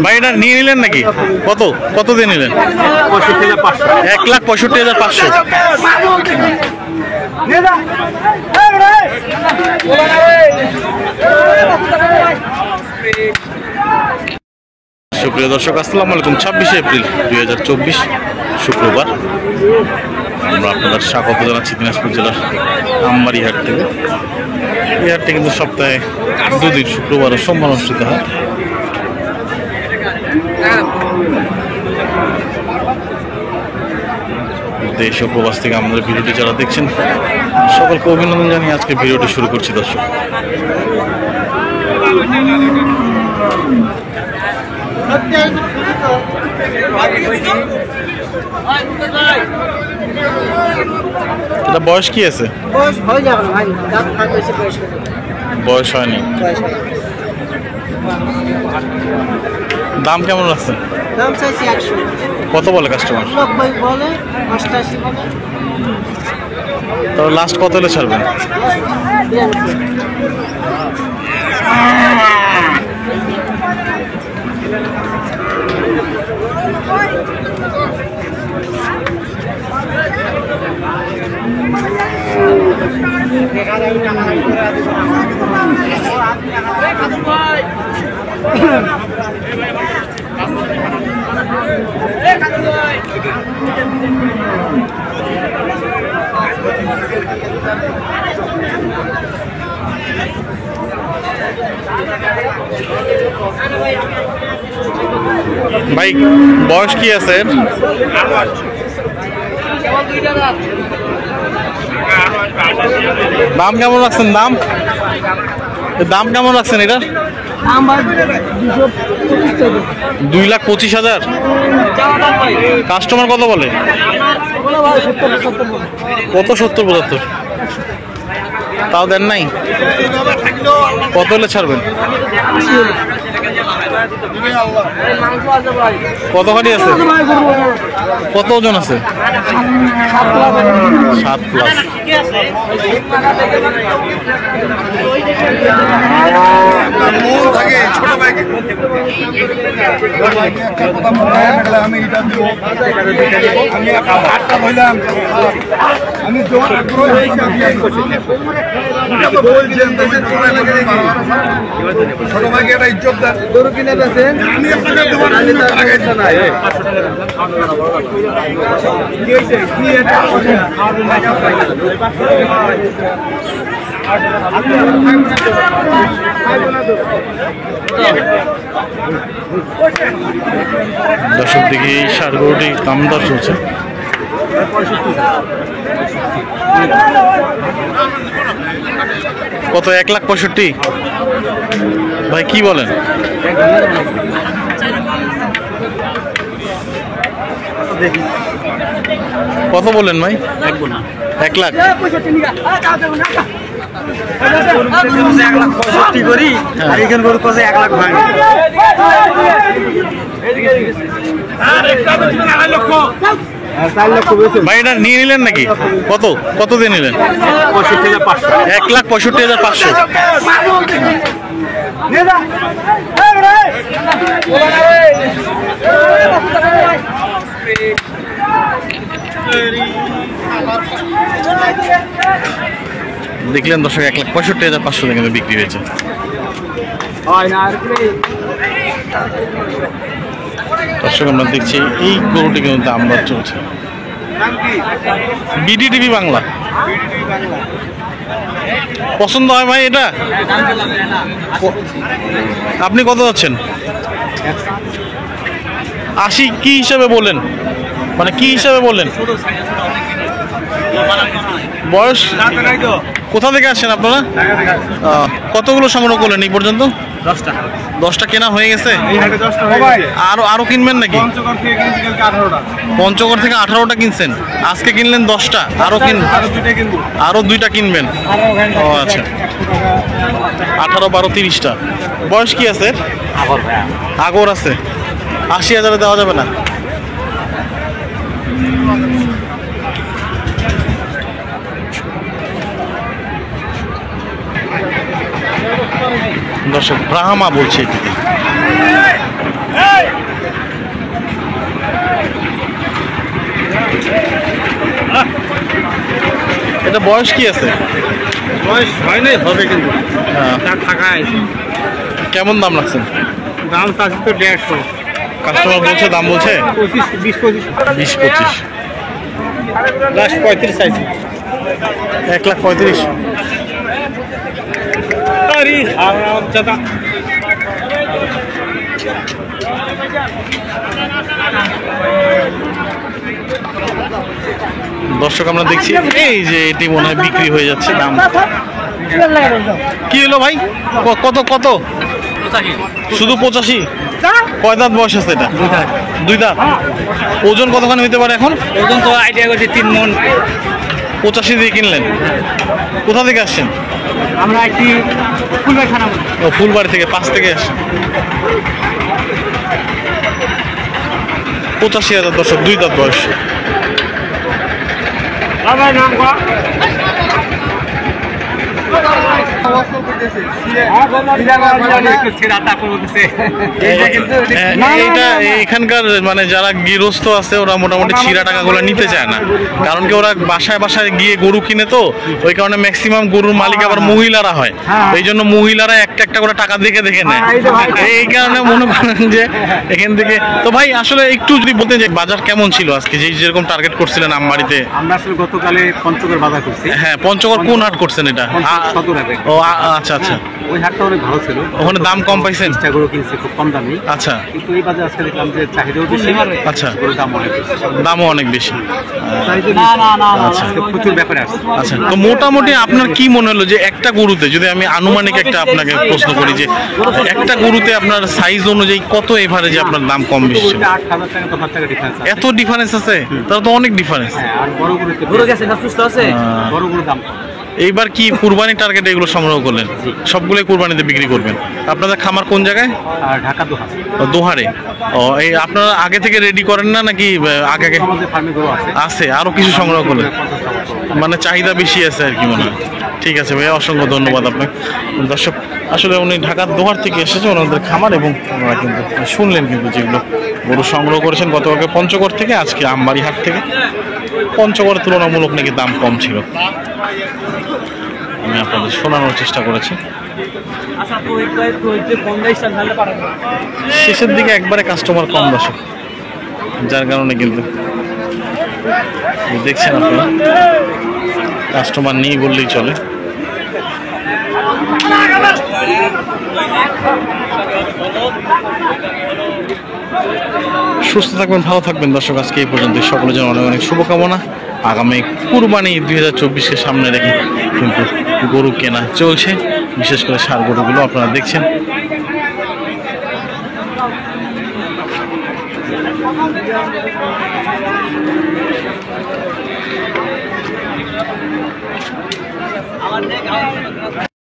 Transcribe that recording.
ভাই এটা নিয়ে নিলেন নাকি? কত কত দিয়ে নিলেন? 1,65,500। সুপ্রিয় দর্শক, আসসালামু আলাইকুম। 26শে এপ্রিল 2024 শুক্রবার। আমরা আপনাদের স্বাগত জানাচ্ছি দিনাজপুর জেলার আমবাড়ি হাট থেকে। এই হাটটি কিন্তু সপ্তাহে দুদিন, শুক্রবার ও সোমবার অনুষ্ঠিত হয়। দেশ ও প্রবাস থেকে আমাদের ভিডিওটি যারা দেখছেন সকলকে অভিনন্দন জানিয়ে আজকে ভিডিওটি শুরু করছি দর্শক। এটা বয়স কি আছে? বয়স হয়নি। দাম কেমন আছে? দাম চাইছি 100। কত বলে কাস্টমার? 90 বলে, 88 বলে। তো লাস্ট কত হলে ছাড়বেন? ভাই বয়স কি আছে? দাম কেমন রাখছেন? দাম কেমন রাখছেন এটা? 2,25,000। কাস্টমার কত বলে? কত? 70-75? তাও দেন নাই? কত হলে ছাড়বেন? কত খাটি আছে? কত ওজন আছে? 7+। ছোট ভাইকে একটা ইজ্জত দেন। গরু কিনে বেছেন, আমি আপনাকে দেবো না। দর্শক দিকে এই ষাঁড় গরুটি দাম দর চলছে। কত? 1,65,000। ভাই কি বলেন? কত বলেন ভাই? 1 লাখ। 1,65,000 করি, আর এখানে গরু কষে 1 লাখ ভাঙে। ভাই এটা নিয়ে নিলেন নাকি? কত কত দিয়ে নিলেন? 1,65,500। দেখলেন দর্শক, 1,65,500 কিন্তু বিক্রি হয়েছে। দর্শক আমরা দেখছি এই গরুটি কিন্তু দাম দর চলছে। বিডিটিভি বাংলা। পছন্দ হয় ভাই এটা? আপনি কত যাচ্ছেন? 80 কি হিসাবে বলেন? মানে কি হিসাবে বলেন? বয়স? কোথা থেকে আসছেন আপনারা? কতগুলো সংগ্রহ করলেন এই পর্যন্ত? 10টা কেনা হয়ে গেছে? আরো কিনবেন নাকি? পঞ্চগড় থেকে 18টা কিনছেন, আজকে কিনলেন 10টা, আরো 2টা কিনবেন। ও আচ্ছা, 18, 12, 30টা। বয়স কি আছে? আগর আছে। 80,000 দেওয়া যাবে না? দর্শক ব্রাহ্মা বলছে এটিকে। এটা বয়স কি আছে? বয়স হয় নাই, হবে কিন্তু তার থাকা আছে। কেমন দাম রাখছেন? দাম চাচ্ছি তো 150, কাস্টমার বলছে, দাম বলছে 25, 20-25, লাস্ট 35 চাইছি। 1,35,000। আরে দাদা দর্শক আমরা দেখছি এই যে এটি মনে হয় বিক্রি হয়ে যাচ্ছে। দাম কি হলো ভাই? কত কত? শুধু 85? কয় দাঁত বয়স আছে এটা? 2 দাঁত। ওজন কতখানি হতে পারে এখন? ওজন তো আইডিয়া করছি 3 মণ। 85 দিয়ে কিনলেন? কোথা থেকে আসছেন? আমরা একটি ফুলবাড়ি থানা। ও ফুলবাড়ি থেকে, 5 থেকে আসছেন। 85,000 দর্শক, 2 দাঁত বয়স। নাম কো এইটা এখানকার মানে যারা গৃহস্থ আছে ওরা মোটামুটি ছিঁড়া টাকাগুলো নিতে চায় না, কারণ কি ওরা বাসায় বাসায় গিয়ে গরু কিনে, তো ওই কারণে ম্যাক্সিমাম গরুর মালিক আবার মহিলারা হয়। এই জন্য মহিলারা একটা একটা করে টাকা দেখে দেখে নেয়। এই কারণে মনে করেন যে এখান থেকে তো ভাই আসলে একটু যদি বলতেন যে বাজার কেমন ছিল আজকে, যেরকম টার্গেট করছিলেন আমবাড়িতে? আমরা আসলে গতকালে পঞ্চগড় বাজার করছি। হ্যাঁ, পঞ্চগড় কোন হাট করছেন এটা? ও আচ্ছা আচ্ছা, ওই হাটটা অনেক ভালো ছিল, ওখানে দাম কম পাইছেন? গরু কিনছে খুব কম দামে। আচ্ছা, কিন্তু এই বাজারে আজকে দেখলাম যে চাহিদাও বেশি, আচ্ছা, গরুর দাম অনেক বেশি। দামও অনেক বেশি। আচ্ছা, প্রচুর ব্যাপারে আছে। আচ্ছা, তো মোটামুটি আপনার কি মনে হলো যে একটা গরুতে, যদি আমি আনুমানিক একটা আপনাকে প্রশ্ন করি, যে একটা গরুতে আপনার সাইজ অনুযায়ী কত এভারেজে আপনার দাম কম বেশি ছিল? 8,000 টাকা 10,000 টাকা ডিফারেন্স আছে। এত ডিফারেন্স আছে? তাহলে তো অনেক ডিফারেন্স। হ্যাঁ, আর বড় গরু গেছে না, সুস্থ আছে, বড় গরুর দাম। এইবার কি কুরবানি টার্গেটে এগুলো সংগ্রহ করলেন? সবগুলোই কুরবানিতে বিক্রি করবেন? আপনাদের খামার কোন জায়গায়? আর ঢাকা দোহা। দোহারে। ও, এই আপনারা আগে থেকে রেডি করেন না নাকি আগে আগে? আমাদের ফার্মে গরু আছে, আছে আরো কিছু সংগ্রহ করলেন, মানে চাহিদা বেশি আছে আর কি মনে হয়। ঠিক আছে ভাইয়া, অসংখ্য ধন্যবাদ আপনাকে। দর্শক আসলে উনি ঢাকার দোহার থেকে এসেছে, ওনাদের খামার, এবং ওনারা কিন্তু শুনলেন কিন্তু যেগুলো গরু সংগ্রহ করেছেন গতকালকে পঞ্চগড় থেকে, আজকে আমবাড়ি হাট থেকে। পঞ্চগড়ের তুলনামূলক নাকি দাম কম ছিল, আমি আপনাদের শোনানোর চেষ্টা করেছি। শেষের দিকে একবারে কাস্টমার কম দর্শক, যার কারণে কিন্তু দেখছেন আপনারা কাস্টমার নেই বললেই চলে। সুস্থ থাকবেন, ভালো থাকবেন দর্শক। আজকে এই পর্যন্ত, সকলের জন্য অনেক অনেক শুভকামনা। আগামী কুরবানি 2024-কে সামনে রেখে কিন্তু গরু কেনা চলছে, বিশেষ করে ষাঁড় গরুগুলো আপনারা দেখছেন।